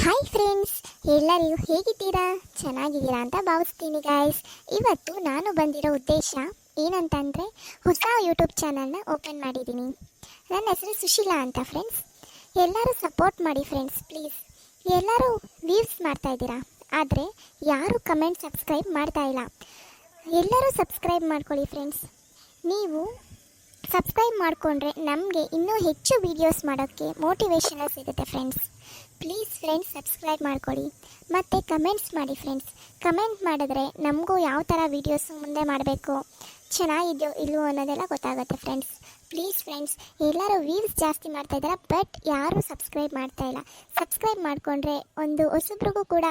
Hi friends, ಎಲ್ಲರೂ ಹೇಗಿದ್ದೀರಾ? ಚೆನ್ನಾಗಿದ್ದೀರಾ ಅಂತ ಭಾವಿಸ್ತೀನಿ ಗಾಯ್ಸ್. ಇವತ್ತು ನಾನು ಬಂದಿರೋ ಉದ್ದೇಶ ಏನಂತಂದರೆ, ಹೊಸ ಯೂಟ್ಯೂಬ್ ಚಾನಲ್ನ ಓಪನ್ ಮಾಡಿದ್ದೀನಿ. ನನ್ನ ಹೆಸರು ಸುಶೀಲಾ ಅಂತ ಫ್ರೆಂಡ್ಸ್. ಎಲ್ಲರೂ ಸಪೋರ್ಟ್ ಮಾಡಿ ಫ್ರೆಂಡ್ಸ್, ಪ್ಲೀಸ್. ಎಲ್ಲರೂ ವ್ಯೂಸ್ ಮಾಡ್ತಾ ಇದ್ದೀರಾ, ಆದರೆ ಯಾರು ಕಮೆಂಟ್ ಸಬ್ಸ್ಕ್ರೈಬ್ ಮಾಡ್ತಾ ಇಲ್ಲ. ಎಲ್ಲರೂ ಸಬ್ಸ್ಕ್ರೈಬ್ ಮಾಡ್ಕೊಳ್ಳಿ ಫ್ರೆಂಡ್ಸ್. ನೀವು ಸಬ್ಸ್ಕ್ರೈಬ್ ಮಾಡಿಕೊಂಡ್ರೆ ನಮಗೆ ಇನ್ನೂ ಹೆಚ್ಚು ವೀಡಿಯೋಸ್ ಮಾಡೋಕ್ಕೆ ಮೋಟಿವೇಶನಲ್ ಸಿಗುತ್ತೆ ಫ್ರೆಂಡ್ಸ್. ಪ್ಲೀಸ್ ಫ್ರೆಂಡ್ಸ್, ಸಬ್ಸ್ಕ್ರೈಬ್ ಮಾಡ್ಕೊಳ್ಳಿ ಮತ್ತು ಕಮೆಂಟ್ಸ್ ಮಾಡಿ ಫ್ರೆಂಡ್ಸ್. ಕಮೆಂಟ್ ಮಾಡಿದ್ರೆ ನಮಗೂ ಯಾವ ಥರ ವೀಡಿಯೋಸು ಮುಂದೆ ಮಾಡಬೇಕು, ಚೆನ್ನಾಗಿದೆಯೋ ಇಲ್ಲವೋ ಅನ್ನೋದೆಲ್ಲ ಗೊತ್ತಾಗುತ್ತೆ ಫ್ರೆಂಡ್ಸ್. ಪ್ಲೀಸ್ ಫ್ರೆಂಡ್ಸ್, ಎಲ್ಲರೂ ವ್ಯೂಸ್ ಜಾಸ್ತಿ ಮಾಡ್ತಾಯಿದ್ದಾರೆ, ಬಟ್ ಯಾರೂ ಸಬ್ಸ್ಕ್ರೈಬ್ ಮಾಡ್ತಾಯಿಲ್ಲ. ಸಬ್ಸ್ಕ್ರೈಬ್ ಮಾಡಿಕೊಂಡ್ರೆ ಒಂದು ಹೊಸಬ್ರಿಗೂ ಕೂಡ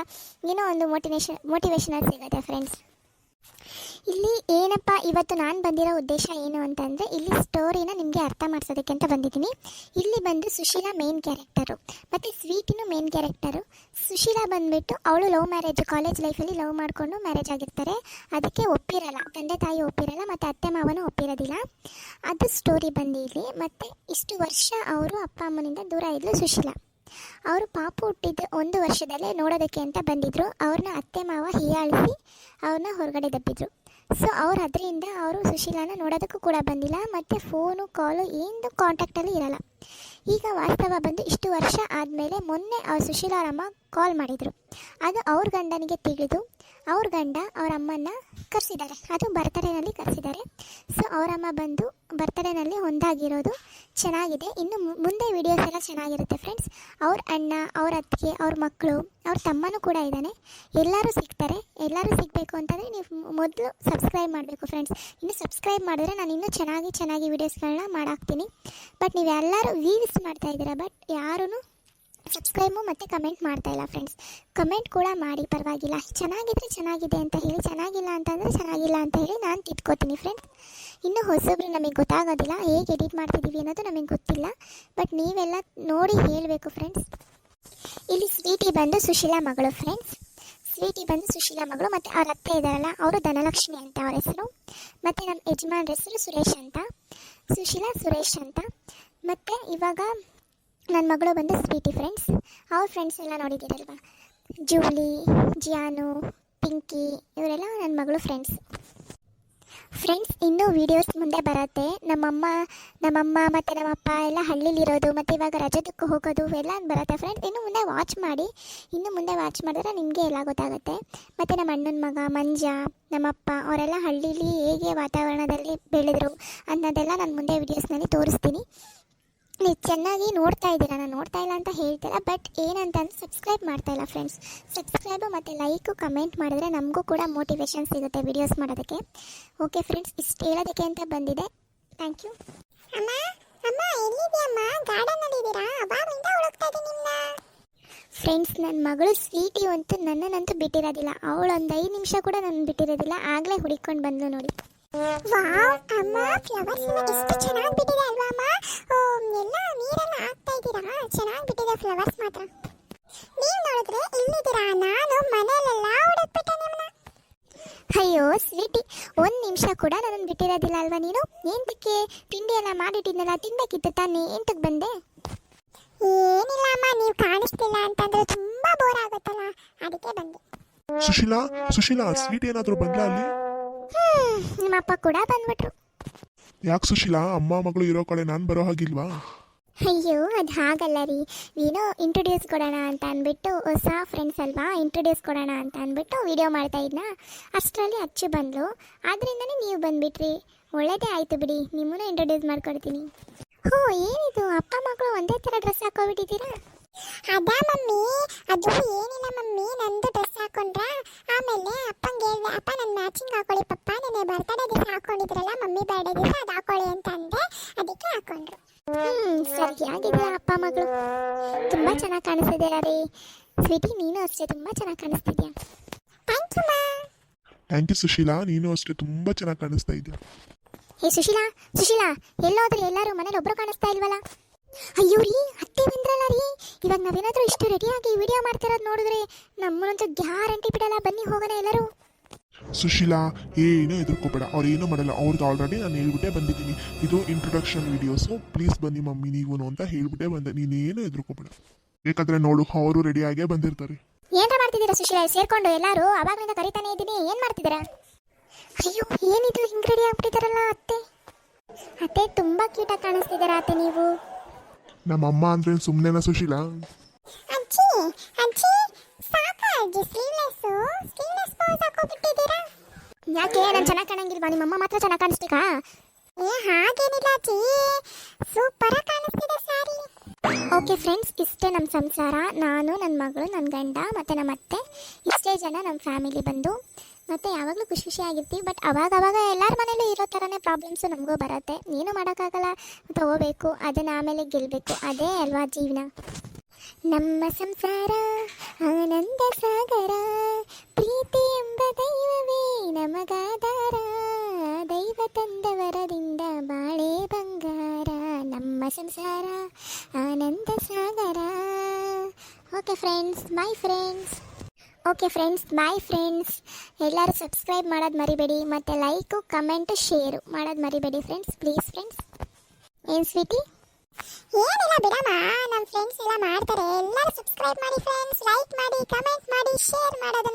ಏನೋ ಒಂದು ಮೋಟಿವೇಶನಲ್ ಸಿಗುತ್ತೆ ಫ್ರೆಂಡ್ಸ್. ಇಲ್ಲಿ ಏನಪ್ಪ ಇವತ್ತು ನಾನು ಬಂದಿರೋ ಉದ್ದೇಶ ಏನು ಅಂತಂದರೆ, ಇಲ್ಲಿ ಸ್ಟೋರಿನ ನಿಮಗೆ ಅರ್ಥ ಮಾಡಿಸೋದಕ್ಕೆ ಅಂತ ಬಂದಿದ್ದೀನಿ. ಇಲ್ಲಿ ಬಂದು ಸುಶೀಲಾ ಮೇನ್ ಕ್ಯಾರೆಕ್ಟರು ಮತ್ತು ಸ್ವೀಟಿನೂ ಮೇನ್ ಕ್ಯಾರೆಕ್ಟರು. ಸುಶೀಲಾ ಬಂದುಬಿಟ್ಟು ಅವಳು ಲವ್ ಮ್ಯಾರೇಜ್, ಕಾಲೇಜ್ ಲೈಫಲ್ಲಿ ಲವ್ ಮಾಡಿಕೊಂಡು ಮ್ಯಾರೇಜ್ ಆಗಿರ್ತಾರೆ. ಅದಕ್ಕೆ ಒಪ್ಪಿರಲ್ಲ, ತಂದೆ ತಾಯಿ ಒಪ್ಪಿರಲ್ಲ ಮತ್ತು ಅತ್ತೆ ಮಾವನೂ ಒಪ್ಪಿರೋದಿಲ್ಲ. ಅದು ಸ್ಟೋರಿ ಬಂದು ಇಲ್ಲಿ. ಮತ್ತು ಇಷ್ಟು ವರ್ಷ ಅವರು ಅಪ್ಪ ಅಮ್ಮನಿಂದ ದೂರ ಇದ್ಲು ಸುಶೀಲಾ. ಅವರು ಪಾಪು ಹುಟ್ಟಿದ್ದು 1 ವರ್ಷದಲ್ಲೇ ನೋಡೋದಕ್ಕೆ ಅಂತ ಬಂದಿದ್ದರು. ಅವ್ರನ್ನ ಅತ್ತೆ ಮಾವ ಹೀಯಾಳಿಸಿ ಅವ್ರನ್ನ ಹೊರಗಡೆ ದಬ್ಬಿದ್ರು. ಸೊ ಅದರಿಂದ ಅವರು ಸುಶೀಲಾನ ನೋಡೋದಕ್ಕೂ ಕೂಡ ಬಂದಿಲ್ಲ, ಮತ್ತು ಫೋನು ಕಾಲು ಏನು ಕಾಂಟ್ಯಾಕ್ಟಲ್ಲಿ ಇರಲ್ಲ. ಈಗ ವಾಸ್ತವ ಬಂದು ಇಷ್ಟು ವರ್ಷ ಆದಮೇಲೆ ಮೊನ್ನೆ ಅವ್ರ ಸುಶೀಲಾರಮ್ಮ ಕಾಲ್ ಮಾಡಿದರು. ಅದು ಅವ್ರ ಗಂಡನಿಗೆ ತಿಳಿದು ಅವ್ರ ಗಂಡ ಅವ್ರ ಅಮ್ಮನ ಕರೆಸಿದ್ದಾರೆ. ಅದು ಬರ್ತಡೇನಲ್ಲಿ ಕರೆಸಿದ್ದಾರೆ. ಸೊ ಅವರಮ್ಮ ಬಂದು ಬರ್ತಡೇನಲ್ಲಿ ಒಂದಾಗಿರೋದು ಚೆನ್ನಾಗಿದೆ. ಇನ್ನು ಮುಂದೆ ವೀಡಿಯೋಸ್ ಎಲ್ಲ ಚೆನ್ನಾಗಿರುತ್ತೆ ಫ್ರೆಂಡ್ಸ್. ಅವ್ರ ಅಣ್ಣ, ಅವ್ರ ಅತ್ತಿಗೆ, ಅವ್ರ ಮಕ್ಕಳು, ಅವ್ರ ತಮ್ಮನೂ ಕೂಡ ಇದ್ದಾನೆ. ಎಲ್ಲರೂ ಸಿಗ್ತಾರೆ. ಎಲ್ಲರೂ ಸಿಗಬೇಕು ಅಂತಂದರೆ ನೀವು ಮೊದಲು ಸಬ್ಸ್ಕ್ರೈಬ್ ಮಾಡಬೇಕು ಫ್ರೆಂಡ್ಸ್. ಇನ್ನು ಸಬ್ಸ್ಕ್ರೈಬ್ ಮಾಡಿದ್ರೆ ನಾನು ಇನ್ನೂ ಚೆನ್ನಾಗಿ ವೀಡಿಯೋಸ್ಗಳನ್ನ ಮಾಡಾಕ್ತೀನಿ. ಬಟ್ ನೀವೆಲ್ಲರೂ ವ್ಯೂಸ್ ಮಾಡ್ತಾ ಇದ್ದೀರಾ, ಬಟ್ ಯಾರೂ ಸಬ್ಸ್ಕ್ರೈಬು ಮತ್ತು ಕಮೆಂಟ್ ಮಾಡ್ತಾಯಿಲ್ಲ ಫ್ರೆಂಡ್ಸ್. ಕಮೆಂಟ್ ಕೂಡ ಮಾಡಿ, ಪರವಾಗಿಲ್ಲ. ಚೆನ್ನಾಗಿದ್ರೆ ಚೆನ್ನಾಗಿದೆ ಅಂತ ಹೇಳಿ, ಚೆನ್ನಾಗಿಲ್ಲ ಅಂತಂದರೆ ಚೆನ್ನಾಗಿಲ್ಲ ಅಂತ ಹೇಳಿ ನಾನು ತಿದ್ಕೋತೀನಿ ಫ್ರೆಂಡ್ಸ್. ಇನ್ನೂ ಹೊಸಬ್ರು ನಮಗೆ ಗೊತ್ತಾಗೋದಿಲ್ಲ, ಹೇಗೆ ಎಡಿಟ್ ಮಾಡ್ತಿದ್ದೀವಿ ಅನ್ನೋದು ನಮಗೆ ಗೊತ್ತಿಲ್ಲ. ಬಟ್ ನೀವೆಲ್ಲ ನೋಡಿ ಹೇಳಬೇಕು ಫ್ರೆಂಡ್ಸ್. ಇಲ್ಲಿ ಸ್ವೀಟಿ ಬಂದು ಸುಶೀಲಾ ಮಗಳು ಫ್ರೆಂಡ್ಸ್. ಸ್ವೀಟಿ ಬಂದು ಸುಶೀಲಾ ಮಗಳು, ಮತ್ತು ಅವ್ರ ಅತ್ತೆ ಇದ್ದಾರಲ್ಲ, ಅವರು ಧನಲಕ್ಷ್ಮಿ ಅಂತ ಅವ್ರ ಹೆಸರು. ಮತ್ತು ನಮ್ಮ ಯಜಮಾನ್ರ ಹೆಸರು ಸುರೇಶ್ ಅಂತ, ಸುಶೀಲಾ ಸುರೇಶ್ ಅಂತ. ಮತ್ತು ಇವಾಗ ನನ್ನ ಮಗಳು ಬಂದು ಸ್ವೀಟಿ ಫ್ರೆಂಡ್ಸ್. ಅವ್ರ ಫ್ರೆಂಡ್ಸ್ ಎಲ್ಲ ನೋಡಿದ್ದೀರಲ್ವ, ಜೂಲಿ, ಜಿಯಾನು, ಪಿಂಕಿ, ಇವರೆಲ್ಲ ನನ್ನ ಮಗಳು ಫ್ರೆಂಡ್ಸ್. ಇನ್ನೂ ವೀಡಿಯೋಸ್ ಮುಂದೆ ಬರುತ್ತೆ. ನಮ್ಮಮ್ಮ ಮತ್ತು ನಮ್ಮಪ್ಪ ಎಲ್ಲ ಹಳ್ಳಿಲಿರೋದು, ಮತ್ತು ಇವಾಗ ರಜದಕ್ಕೂ ಹೋಗೋದು ಎಲ್ಲ ಬರುತ್ತೆ ಫ್ರೆಂಡ್ಸ್. ಇನ್ನು ಮುಂದೆ ವಾಚ್ ಮಾಡಿ. ಇನ್ನು ಮುಂದೆ ವಾಚ್ ಮಾಡಿದ್ರೆ ನಿಮಗೆ ಎಲ್ಲ ಗೊತ್ತಾಗುತ್ತೆ. ಮತ್ತು ನಮ್ಮ ಅಣ್ಣನ ಮಗ ಮಂಜ, ನಮ್ಮಪ್ಪ ಅವರೆಲ್ಲ ಹಳ್ಳೀಲಿ ಹೇಗೆ ವಾತಾವರಣದಲ್ಲಿ ಬೆಳೆದರು ಅನ್ನೋದೆಲ್ಲ ನಾನು ಮುಂದೆ ವೀಡಿಯೋಸ್ನಲ್ಲಿ ತೋರಿಸ್ತೀನಿ. ನೀವು ಚೆನ್ನಾಗಿ ನೋಡ್ತಾ ಇದ್ದೀರಾ, ನಾನು ನೋಡ್ತಾ ಇಲ್ಲ ಅಂತ ಹೇಳ್ತೀರಾ, ಬಟ್ ಏನಂತಂದ್ರೆ ಸಬ್ಸ್ಕ್ರೈಬ್ ಮಾಡ್ತಾಯಿಲ್ಲ ಫ್ರೆಂಡ್ಸ್. ಸಬ್ಸ್ಕ್ರೈಬು ಮತ್ತು ಲೈಕು ಕಮೆಂಟ್ ಮಾಡಿದ್ರೆ ನಮಗೂ ಕೂಡ ಮೋಟಿವೇಶನ್ ಸಿಗುತ್ತೆ ವೀಡಿಯೋಸ್ ಮಾಡೋದಕ್ಕೆ. ಓಕೆ ಫ್ರೆಂಡ್ಸ್, ಇಷ್ಟು ಹೇಳೋದಕ್ಕೆ ಅಂತ ಬಂದಿದೆ. Thank you. ಅಮ್ಮ ಎಲ್ಲಿದೆಯಮ್ಮ? ಗಾರ್ಡನಲ್ಲಿ ಇದ್ದೀರಾ? ಅವಾಗಿಂದ ಹುಡುಕ್ತಾ ಇದ್ದೀನಿ ನಿಮ್ಮನ್ನ. ಫ್ರೆಂಡ್ಸ್, ನನ್ನ ಮಗಳು ಸ್ವೀಟಿ ಅಂತೂ ನನ್ನನ್ನಂತೂ ಬಿಟ್ಟಿರೋದಿಲ್ಲ. ಅವಳು ಒಂದು 5 ನಿಮಿಷ ಕೂಡ ನನ್ನ ಬಿಟ್ಟಿರೋದಿಲ್ಲ. ಆಗಲೇ ಹುಡುಕೊಂಡು ಬಂದು ನೋಡಿ. ವಾವ್ ಅಮ್ಮ, ಫ್ಲವರ್ಸ್ ಎಷ್ಟು ಚೆನ್ನಾಗಿ ಬಿಟ್ಟಿದೆ ಅಲ್ವಾ ಅಮ್ಮ? ಎಲ್ಲ ನೀರೆಲ್ಲ ಹಾಕ್ತಾ ಇದ್ದೀರಾ? ಚೆನ್ನಾಗಿ ಬಿಟ್ಟಿದೆ ಫ್ಲವರ್ಸ್ ಮಾತ್ರ. ನೀವು ನೋಡಿದ್ರೆ ಇಲ್ಲಿದ್ದೀರಾ, ನಾನು ಮನೆಯಲ್ಲೆಲ್ಲ ಹುಡುಕ್ಬಿಟ್ಟೆ ನಿಮ್ಮನ್ನ. ಅಯ್ಯೋ ಸ್ವೀಟಿ, 1 ನಿಮಿಷ ಕೂಡ ನನ್ನನ್ನು ಬಿಟ್ಟಿರೋದಿಲ್ಲ ಅಲ್ವಾ ನೀನು? ಏಂತಕ್ಕೆ? ತಿಂಡಿ ಎಲ್ಲ ಮಾಡಿಟ್ಟಿದ್ನಲ್ಲ, ತಿನ್ಬೇಕಿತ್ತು ತಾನೇ, ಎಂತಕ್ಕೆ ಬಂದೆ? ಏನಿಲ್ಲ ಅಮ್ಮ, ನೀವು ಕಾಣಿಸ್ತಿಲ್ಲ ಅಂತಂದ್ರೆ ತುಂಬಾ ಬೋರ್ ಆಗುತ್ತಲ್ಲ, ಅದಕ್ಕೆ ಬಂದೆ. ಸುಶೀಲಾ ಸ್ವೀಟ್ ಏನಾದರೂ ಬಂದ್ಲಾ ಅಲ್ಲಿ? ನಿಮ್ಮಪ್ಪ ಕೂಡ ಬಂದ್ಬಿಟ್ರು. ಯಾಕೆ ಸುಶೀಲಾ, ಅಮ್ಮ ಮಗಳು ಇರೋ ಕಡೆ ನಾನು ಬರೋ ಹಾಗಿಲ್ವಾ? ಅಯ್ಯೋ, ಅದು ಹಾಗಲ್ಲ ರೀ. ಏನೋ ಇಂಟ್ರೊಡ್ಯೂಸ್ ಕೊಡೋಣ ಅಂತ ಅಂದ್ಬಿಟ್ಟು, ಹೊಸ ಫ್ರೆಂಡ್ಸ್ ಅಲ್ವಾ, ಇಂಟ್ರೊಡ್ಯೂಸ್ ಕೊಡೋಣ ಅಂತ ಅಂದ್ಬಿಟ್ಟು ವಿಡಿಯೋ ಮಾಡ್ತಾ ಇದ್ನ. ಅಷ್ಟರಲ್ಲಿ ಅಚ್ಚು ಬಂದ್ಲು, ಆದ್ರಿಂದನೇ ನೀವು ಬಂದ್ಬಿಟ್ರಿ. ಒಳ್ಳೇದೇ ಆಯಿತು ಬಿಡಿ, ನಿಮ್ಮನ್ನು ಇಂಟ್ರೊಡ್ಯೂಸ್ ಮಾಡ್ಕೊಡ್ತೀನಿ. ಹೋ, ಏನಿದು ಅಪ್ಪ ಮಗಳು ಒಂದೇ ಥರ ಡ್ರೆಸ್ ಹಾಕೋಬಿಟ್ಟಿದ್ದೀರಾ? ಅದಾ ಮಮ್ಮಿ, ಅದು ಏನಿಲ್ಲ ಮಮ್ಮಿ, ನಂದು ಡ್ರೆಸ್ ಹಾಕೊಂಡ್ರ. ಆಮೇಲೆ ಅಪ್ಪಂಗೆ ಹೇಳಿದೆ, ಅಪ್ಪ ನನ್ನ ಮ್ಯಾಚಿಂಗ್ ಹಾಕೊಳ್ಳಿ ಪಪ್ಪ, ನೆನ್ನೆ ಬರ್ತಡೇ ದಿವಸ ಹಾಕೊಂಡಿದ್ರಲ್ಲ ಮಮ್ಮಿ ಬರ್ಡೇ ದಿವಸ, ಅದು ಹಾಕೊಳ್ಳಿ ಅಂತ ಅಂದೆ, ಅದಕ್ಕೆ ಹಾಕೊಂಡ್ರು. ಸರಿಯಾಗಿದ್ದೀರಾ ಅಪ್ಪ ಮಗಳು, ತುಂಬ ಚೆನ್ನಾಗಿ ಕಾಣಿಸ್ತಿದ್ದೀರಾ ರೀ. ಸ್ವೀಟಿ, ನೀನು ಅಷ್ಟೇ ತುಂಬ ಚೆನ್ನಾಗಿ ಕಾಣಿಸ್ತಿದ್ಯಾ. ಥ್ಯಾಂಕ್ ಯು ಮಾ. ಥ್ಯಾಂಕ್ ಯು ಸುಶೀಲಾ, ನೀನು ಅಷ್ಟೇ ತುಂಬ ಚೆನ್ನಾಗಿ ಕಾಣಿಸ್ತಾ ಇದೆಯಾ. ಹೇ ಸುಶೀಲಾ, ಎಲ್ಲೋದ್ರಿ? ಎಲ್ಲರೂ ಮನೇಲಿ ಒಬ್ಬರು ಕಾಣಿಸ್ತಾ ಇಲ್ವಲ್ಲ? ಅಯ್ಯೋ ರೀ, ಅತ್ತೆ ಬಂದ್ರಲ್ಲ ರೀ. ಇವಾಗ ನಾವೇನಾದರೂ ಇಷ್ಟು ರೆಡಿಯಾಗಿ ವಿಡಿಯೋ ಮಾಡ್ತಿರೋದು ನೋಡಿದ್ರೆ ನಮ್ಮನ್ನಂತೂ ಗ್ಯಾರಂಟಿ ಬಿಡಲ್ಲ. ಬನ್ನಿ ಹೋಗೋಣ ಎಲ್ಲರೂ. ಸುಶೀಲಾ, ಏನೂ ಹೆದರ್ಕೋಬೇಡ, ಅವ್ರು ಏನೂ ಮಾಡಲ್ಲ. ಅವ್ರದ್ದು ಆಲ್ರೆಡಿ ನಾನು ಹೇಳ್ಬಿಟ್ಟೆ ಬಂದಿದ್ದೀನಿ, ಇದು ಇಂಟ್ರೊಡಕ್ಷನ್ ವೀಡಿಯೋಸು, ಪ್ಲೀಸ್ ಬನ್ನಿ ಮಮ್ಮಿ ನೀವು ಅಂತ ಹೇಳ್ಬಿಟ್ಟೆ ಬಂದೆ. ನೀನೇನು ಹೆದರ್ಕೋಬೇಡ. ಬೇಕಾದ್ರೆ ನೋಡು ಅವರು ರೆಡಿಯಾಗೇ ಬಂದಿರ್ತಾರೆ. ಏನ್ರ ಮಾಡ್ತಿದ್ದೀರಾ ಸುಶೀಲಾ ಸೇರ್ಕೊಂಡು ಎಲ್ಲರೂ? ಅವಾಗ್ಲಿಂದ ಕರಿತಾನೆ ಇದ್ದೀನಿ, ಏನ್ ಮಾಡ್ತಿದ್ದೀರಾ? ಅಯ್ಯೋ ಏನಿದು ಹಿಂಗ್ ರೆಡಿ ಆಗ್ಬಿಟ್ಟಿದಾರಲ್ಲ ಅತ್ತೆ. ಅತ್ತೆ ತುಂಬಾ ಕ್ಯೂಟಾಗಿ ಕಾಣಿಸ್ತಿದ್ದೀರಾ ಅತ್ತೆ ನೀವು. ನಮ್ಮಮ್ಮ ಅಂದ್ರೆ ಸುಮ್ಮನೆನಾ ಸುಶೀಲಾ? ಅಜ್ಜಿ ಅಜ್ಜಿ ಸಾಕಾಗಿ ಸ್ಲೀವ್ಲೆಸ್ ಪೋಸ್ ಹಾಕೋಬಿಟ್ಟಿದ್ದೀರಾ. ಯಾಕೆ ನಾನು ಚೆನ್ನಾಗಿ ಕಾಣಂಗಿಲ್ವಾ? ನಿಮ್ಮಮ್ಮ ಮಾತ್ರ ಚೆನ್ನಾಗಿ ಕಾಣಿಸ್ಬೇಕಾ? ಏ ಹಾಗೇನಿಲ್ಲ ಅಜ್ಜಿ, ಸೂಪರ್ ಆಗಿ ಕಾಣಿಸ್ತಿದೆ ಸ್ಯಾರಿ. ಓಕೆ ಫ್ರೆಂಡ್ಸ್, ಇಷ್ಟೇ ನಮ್ಮ ಸಂಸಾರ. ನಾನು, ನನ್ನ ಮಗಳು, ನನ್ನ ಗಂಡ ಮತ್ತು ನಮ್ಮ ಅತ್ತೆ, ಇಷ್ಟೇ ಜನ ನಮ್ಮ ಫ್ಯಾಮಿಲಿ ಬಂದು. ಮತ್ತು ಯಾವಾಗಲೂ ಖುಷಿ ಖುಷಿಯಾಗಿರ್ತೀವಿ. ಬಟ್ ಅವಾಗ ಎಲ್ಲರ ಮನೇಲೂ ಇರೋ ಥರನೇ ಪ್ರಾಬ್ಲಮ್ಸು ನಮಗೂ ಬರುತ್ತೆ. ಏನೂ ಮಾಡೋಕ್ಕಾಗಲ್ಲ, ತಗೋಬೇಕು, ಅದನ್ನು ಆಮೇಲೆ ಗೆಲ್ಲಬೇಕು. ಅದೇ ಅಲ್ವಾ ಜೀವನ. ನಮ್ಮ ಸಂಸಾರ ಆನಂದ ಸಾಗರ, ಪ್ರೀತಿ ಎಂಬ ದೈವವೇ ನಮಗಾಧಾರ, ದೈವ ತಂದ ವರದಿಂದ ಬಾಳೆ ಬಂಗಾರ, ನಮ್ಮ ಸಂಸಾರ ಆನಂದ ಸಾಗರ. Okay friends, bye friends. ಎಲ್ಲರೂ ಸಬ್ಸ್ಕ್ರೈಬ್ ಮಾಡೋದು ಮರಿಬೇಡಿ, ಮತ್ತು ಲೈಕು ಕಮೆಂಟು ಶೇರು ಮಾಡೋದು ಮರಿಬೇಡಿ ಫ್ರೆಂಡ್ಸ್, ಪ್ಲೀಸ್ ಫ್ರೆಂಡ್ಸ್. ಏನು ಸ್ವೀಟಿ? ಏನಿಲ್ಲ ಬಿಡಮ್ಮ, ನಮ್ಮ ಫ್ರೆಂಡ್ಸ್ ಎಲ್ಲ ಮಾಡ್ತಾರೆ. ಎಲ್ಲರೂ ಸಬ್ಸ್ಕ್ರೈಬ್ ಮಾಡಿ ಫ್ರೆಂಡ್ಸ್, ಲೈಕ್ ಮಾಡಿ, ಕಮೆಂಟ್ ಮಾಡಿ, ಶೇರ್ ಮಾಡೋದು